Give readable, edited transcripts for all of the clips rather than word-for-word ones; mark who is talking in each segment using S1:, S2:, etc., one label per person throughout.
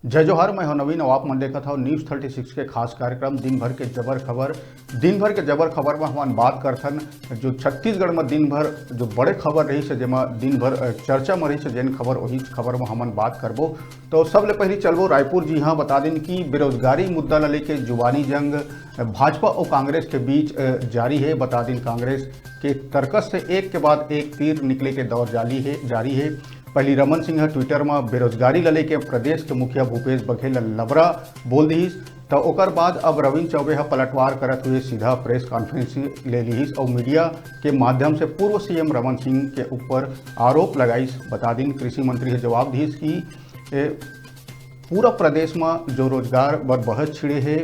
S1: जय जोहार। मैं हूं नवीन और आप मन देखा था न्यूज़ 36 के खास कार्यक्रम दिन भर के जबर खबर में हम बात करथन जो छत्तीसगढ़ में दिन भर जो बड़े खबर रही से जेमा दिन भर चर्चा में रही से जेन खबर वही खबर में हमन बात करबो। तो सबले पहले चलबो रायपुर। जी हाँ, बता दें कि बेरोजगारी मुद्दा ला लेके जुबानी जंग भाजपा और कांग्रेस के बीच जारी है। बता दें कांग्रेस के तर्कस से एक के बाद एक तीर निकले के दौर जारी है। पहली रमन सिंह ट्विटर में बेरोजगारी ला लेके प्रदेश के मुखिया भूपेश बघेल लबरा बोल दीस। तो ओकर बाद अब रविंद्र चौबे पलटवार करत हुए सीधा प्रेस कॉन्फ्रेंस ले लीस और मीडिया के माध्यम से पूर्व सीएम रमन सिंह के ऊपर आरोप लगाइस। बता दें कृषि मंत्री ने जवाब दीस कि पूरा प्रदेश में जो रोजगार बर बहत छिड़े है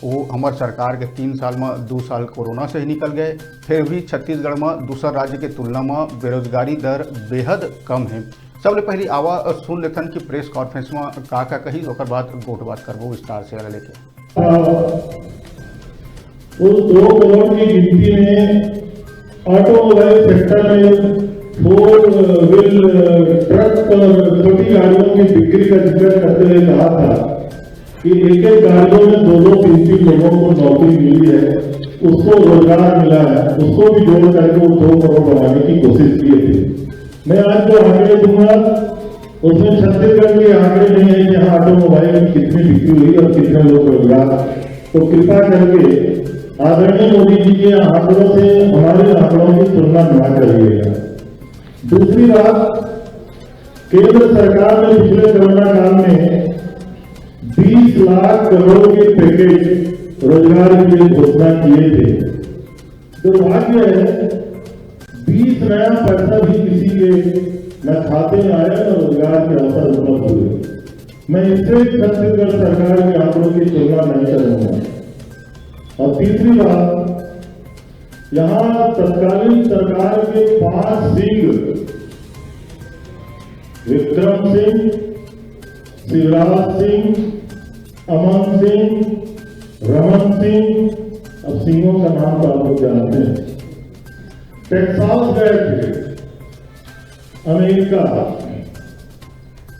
S1: वो हमार सरकार के 3 साल में 2 साल कोरोना से ही निकल गए। फिर भी छत्तीसगढ़ में दूसरा राज्य के तुलना में बेरोजगारी दर बेहद कम है। सबले पहले आवा सुन लेथन कि प्रेस कॉन्फ्रेंस में का कही, ओकर बाद गोट बात करबो विस्तार से लेके।
S2: उस 2 करोड़ की गिनती में ऑटोमोबाइल सेक्टर में 4 व्हील ट्रक और छोटी गाड़ियों की बिक्री का जिक्र करते हुए कहा था कि एक गाड़ियों में 2-2, 3-3 लोगों को नौकरी मिली है, उसको रोजगार मिला है, उसको भी जोड़ करके 2 करोड़ बनाने की कोशिश की थी। मैं आज जो आंकड़े दूंगा उसमें छत्तीसगढ़ के आंकड़े नहीं है कि हाँ ऑटोमोबाइल में कितनी बिक्री हुई और कितने लोग रोजगार। तो कृपा करके आदरणीय मोदी जी के आंकड़ों से हमारे आंकड़ों की तुलना न करिएगा। दूसरी बात, केंद्र सरकार ने पिछले कोरोना काल में 20 लाख करोड़ के पैकेज रोजगार के लिए घोषणा किए थे। दुर्भाग्य है 20 नया पैसा भी किसी के न खाते में आया न रोजगार के अवसर उपलब्ध हुए। मैं इससे छत्तीसगढ़ सरकार के आंकड़ों की तुलना नहीं करूंगा। और तीसरी बात, यहां तत्कालीन सरकार के 5 सिंह विक्रम सिंह, शिवराज सिंह, अमन सिंह, रमन सिंह, अब सिंहों का नाम तो आप लोग जानते हैं, टेक्सास गए थे अमेरिका,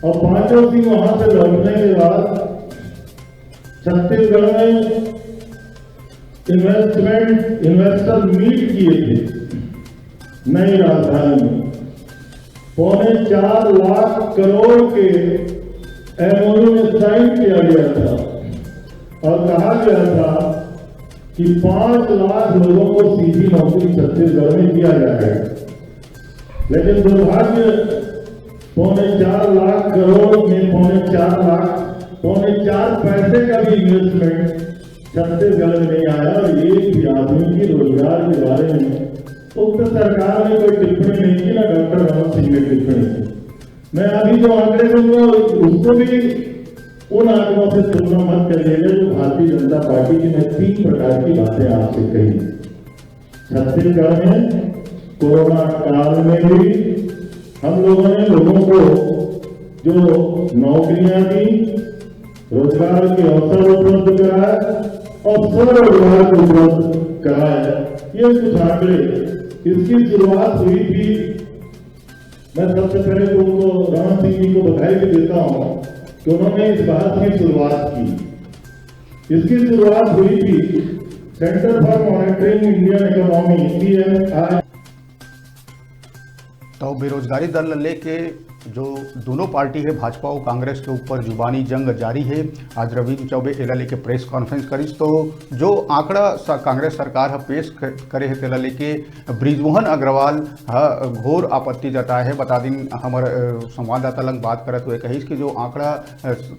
S2: और 5 सिंह वहां से लौटने के बाद छत्तीसगढ़ में इन्वेस्टर मीट किए थे नई राजधानी में। 4.25 लाख करोड़ के एमओयू में साइन किया गया था और कहा गया था कि 5 लाख लोगों को सीधी नौकरी छत्तीसगढ़ में दिया जाएगा। लेकिन दुर्भाग्य 4.25 लाख करोड़ में 4.25 पैसे का भी इन्वेस्टमेंट छत्तीसगढ़ में नहीं आया और एक भी आदमी की रोजगार के बारे में उक्त सरकार ने कोई टिप्पणी नहीं की, ना डॉक्टर रमन सिंह ने टिप्पणी की। मैं अभी जो आंकड़े दूंगा उसको भी उन आंकड़ों से तुलना मत करिएगा जो भारतीय जनता पार्टी की। मैं 3 प्रकार की बातें आपसे कही। छत्तीसगढ़ में कोरोना काल में भी हम लोगों ने लोगों को जो नौकरियां दी, रोजगार के अवसर उपलब्ध कराए और स्वरोजगार को उपलब्ध कराया। ये कुछ आंकड़े, इसकी शुरुआत हुई थी। मैं सबसे पहले तो उनको रमन सिंह जी को बधाई भी देता हूं कि उन्होंने इस बात की शुरुआत की। इसकी शुरुआत हुई थी centre for monitoring Indian economy CMI।
S1: तो बेरोजगारी दर लेके जो दोनों पार्टी है भाजपा और कांग्रेस के ऊपर जुबानी जंग जारी है। आज रविंद्र चौबे एला लेके प्रेस कॉन्फ्रेंस करीस। तो जो आंकड़ा कांग्रेस सरकार है पेश करे है तेला लेके ब्रिजमोहन अग्रवाल घोर आपत्ति जताए है। बता दिन हमारे संवाददाता लंग बात करते हुए कही कि जो आंकड़ा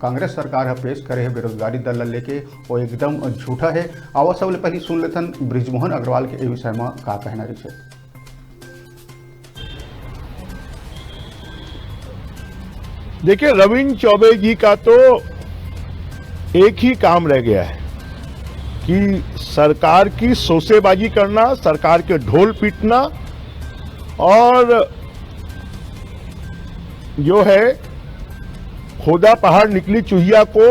S1: कांग्रेस सरकार है पेश करे है बेरोजगारी दर लेके वो एकदम झूठा है। आवा सबले पहले सुन लेथन ब्रिजमोहन अग्रवाल के विषय में का कहना रही है।
S3: देखिए, रविंद्र चौबे जी का तो एक ही काम रह गया है कि सरकार की सोसेबाजी करना, सरकार के ढोल पीटना और जो है खोदा पहाड़ निकली चूहिया को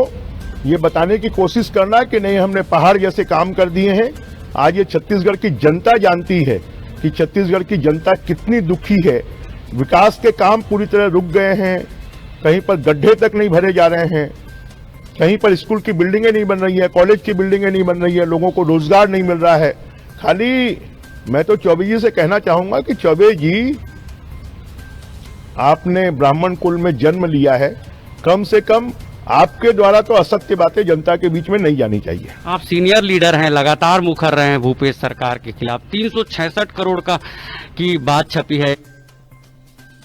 S3: ये बताने की कोशिश करना कि नहीं हमने पहाड़ जैसे काम कर दिए हैं। आज ये छत्तीसगढ़ की जनता जानती है कि छत्तीसगढ़ की जनता कितनी दुखी है। विकास के काम पूरी तरह रुक गए हैं, कहीं पर गड्ढे तक नहीं भरे जा रहे हैं। कहीं पर स्कूल की बिल्डिंगें नहीं बन रही है, कॉलेज की बिल्डिंगें नहीं बन रही है, लोगों को रोजगार नहीं मिल रहा है। खाली मैं तो चौबे जी से कहना चाहूंगा कि चौबे जी, आपने ब्राह्मण कुल में जन्म लिया है, कम से कम आपके द्वारा तो असत्य बातें जनता के बीच में नहीं जानी चाहिए।
S4: आप सीनियर लीडर हैं, लगातार मुखर रहे हैं भूपेश सरकार के खिलाफ। 366 करोड़ की बात छपी है।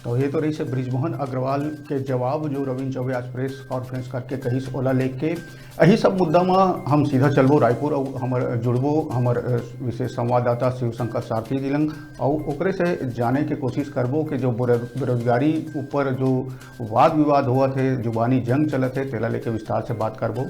S1: तो ये तो रही से ब्रिजमोहन अग्रवाल के जवाब जो रविंद्र चौबे आज प्रेस कॉन्फ्रेंस करके कहिस ओला लेके यही सब मुद्दा में हम सीधा चलबो रायपुर और हमर जुड़बो हमर विशेष संवाददाता शिवशंकर सारथी जी लंग और ओकरे से जाने की कोशिश करबो कि जो बेरोजगारी ऊपर जो वाद विवाद हुआ थे, जुबानी जंग चलत है, तेला लेके विस्तार से बात करबो।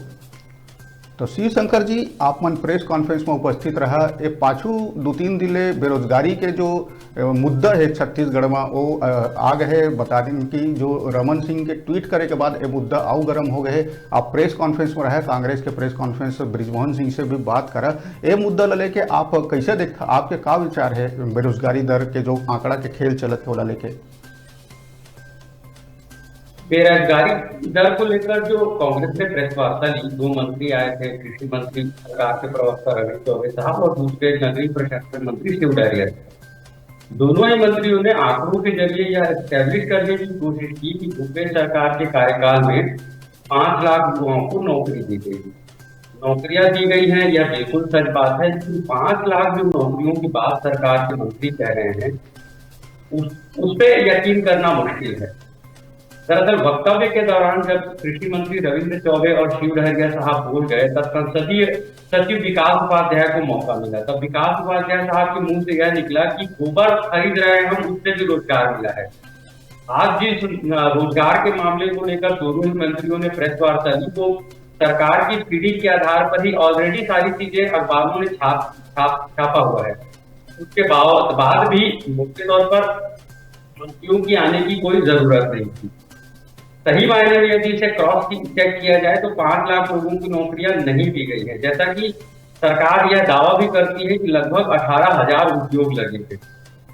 S1: तो शिवशंकर जी, आप मन प्रेस कॉन्फ्रेंस में उपस्थित रहा। ये पाछू 2-3 दिन ले बेरोजगारी के जो मुद्दा है छत्तीसगढ़ में वो आ गए। बता दें कि जो रमन सिंह के ट्वीट करे के बाद ये मुद्दा आउ गर्म हो गए। आप प्रेस कॉन्फ्रेंस में रहे, कांग्रेस के प्रेस कॉन्फ्रेंस ब्रिजमोहन सिंह से भी बात करा। ये मुद्दा ला लेके आप कैसे देखता, आपके क्या विचार है बेरोजगारी दर के जो आंकड़ा के खेल चलत है ओला लेके?
S5: बेरोजगारी दर को लेकर जो कांग्रेस ने प्रेस वार्ता ली, 2 मंत्री आए थे, कृषि मंत्री सरकार के प्रवक्ता रविंद्र चौबे साहब और दूसरे नगरीय प्रशासन मंत्री शिव डहरिया। दोनों ही मंत्रियों ने आंकड़ों के जरिए यह एस्टैब्लिश करने की कोशिश की कि भूपेश सरकार के कार्यकाल में 5 लाख युवाओं को नौकरी दी गई, नौकरियां दी गई हैं। यह बिल्कुल सच बात है, लेकिन 5 लाख जो नौकरियों की बात सरकार के मंत्री कह रहे हैं उस पर यकीन करना मुश्किल है। दरअसल वक्तव्य के दौरान जब कृषि मंत्री रविंद्र चौबे और शिव डहरिया साहब बोल गए, तब संसदीय सचिव विकास उपाध्याय को मौका मिला। तब विकास उपाध्याय साहब के मुंह से यह निकला कि गोबर खरीद रहे हैं हम, उससे भी रोजगार मिला है। आज जिस रोजगार के मामले को लेकर दोनों ही मंत्रियों ने प्रेस वार्ता ली, तो सरकार की पीढ़ी के आधार पर ही ऑलरेडी सारी चीजें अखबारों में छापा हुआ है। उसके बाद भी मुख्य तौर पर मंत्रियों की आने की कोई जरूरत नहीं थी। सही मायने में यदि इसे क्रॉस चेक किया जाए तो 5 लाख लोगों की नौकरियां नहीं दी गई है, जैसा कि सरकार यह दावा भी करती है कि लगभग 18,000 उद्योग लगे थे।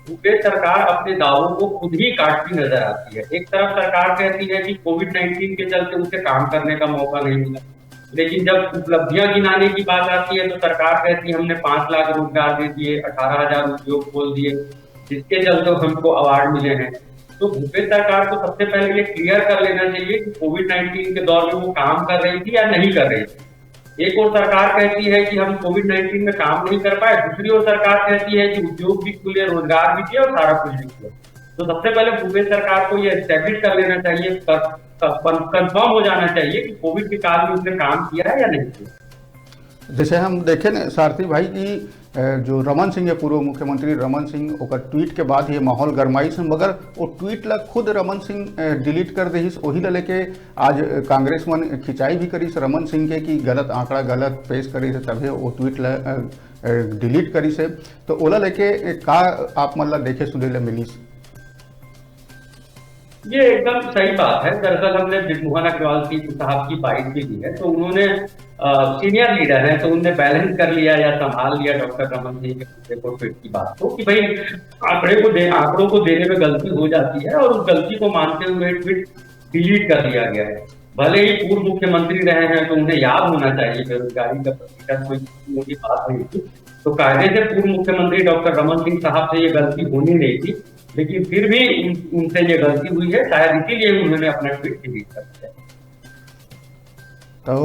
S5: भूपेश सरकार अपने दावों को खुद ही काटती नजर आती है। एक तरफ सरकार कहती है कि कोविड-19 के चलते उसे काम करने का मौका नहीं मिला, लेकिन जब उपलब्धियां गिनाने की बात आती है तो सरकार कहती है हमने 5 लाख रोजगार दे दिए, 18,000 उद्योग खोल दिए, जिसके चलते हमको अवार्ड मिले हैं। तो भूपेश सरकार को सबसे पहले ये क्लियर कर लेना चाहिए कि कोविड-19 के दौर में वो काम कर रही थी या नहीं कर रही थी। एक और सरकार कहती है कि हम कोविड-19 में काम नहीं कर पाए, दूसरी ओर सरकार कहती है कि उद्योग भी खुले, रोजगार भी दिए और सारा कुछ भी किया। तो सबसे पहले भूपेश सरकार को ये एस्टैब्लिश कर लेना चाहिए, कंफर्म हो जाना चाहिए कि कोविड के काल में उसने काम किया है या नहीं किया।
S1: जैसे हम देखें न सारथी भाई की जो रमन सिंह है, पूर्व मुख्यमंत्री रमन सिंह, ओकर ट्वीट के बाद ये माहौल गरमाई से, मगर वो ट्वीट ला खुद रमन सिंह डिलीट कर दीस। वही ला लेके आज कांग्रेस मन खिंचाई भी करीस रमन सिंह के कि गलत आंकड़ा गलत पेश करी से, तभी वो ट्वीट ला डिलीट करी से। तो ओला लेके का आप मतलब देखे सुने ला मिलीस?
S5: ये एकदम सही बात है। दरअसल हमने ब्रिजमोहन अग्रवाल साहब की बाइट भी दी है, तो उन्होंने सीनियर लीडर है तो उन्होंने बैलेंस कर लिया या संभाल लिया डॉक्टर रमन सिंह के ट्वीट की बात को कि भाई आंकड़ों को देने में गलती हो जाती है और उस गलती को मानते हुए ट्वीट डिलीट कर दिया गया है। भले ही पूर्व मुख्यमंत्री रहे हैं तो उन्हें याद होना चाहिए बेरोजगारी का प्रतिशत कोई मोटी बात नहीं थी। तो कायदे से पूर्व मुख्यमंत्री डॉक्टर रमन सिंह साहब से ये गलती होनी नहीं थी, लेकिन फिर भी उनसे ये गलती हुई है, शायद इसीलिए उन्होंने अपना ट्वीट डिलीट कर दिया।
S1: तो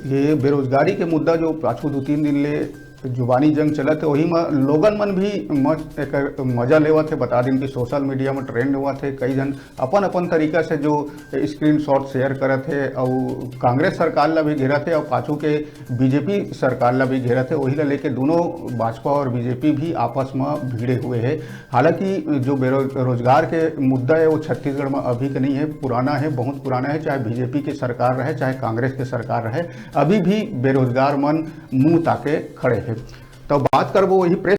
S1: ये बेरोजगारी के मुद्दा जो पाछू 2-3 दिन ले जुबानी जंग चलत है, वही में लोगन मन भी एक मजा लेवत है। बता दिन कि सोशल मीडिया में ट्रेंड हुआ थे, कई जन अपन अपन तरीका से जो स्क्रीनशॉट शेयर करत है और कांग्रेस सरकार ला भी घेरत है और पाछू के बीजेपी सरकार ला भी घेरत है। वही ला लेके दोनों भाजपा और बीजेपी भी आपस में भिड़े हुए हैं। हालांकि जो बेरोजगार के मुद्दा है वो छत्तीसगढ़ में अभी के नहीं है, पुराना है, बहुत पुराना है। चाहे बीजेपी की सरकार रहे चाहे कांग्रेस की सरकार रहे, अभी भी बेरोजगार मन मुंह ताके खड़े हैं। तो बात करबो वही प्रेस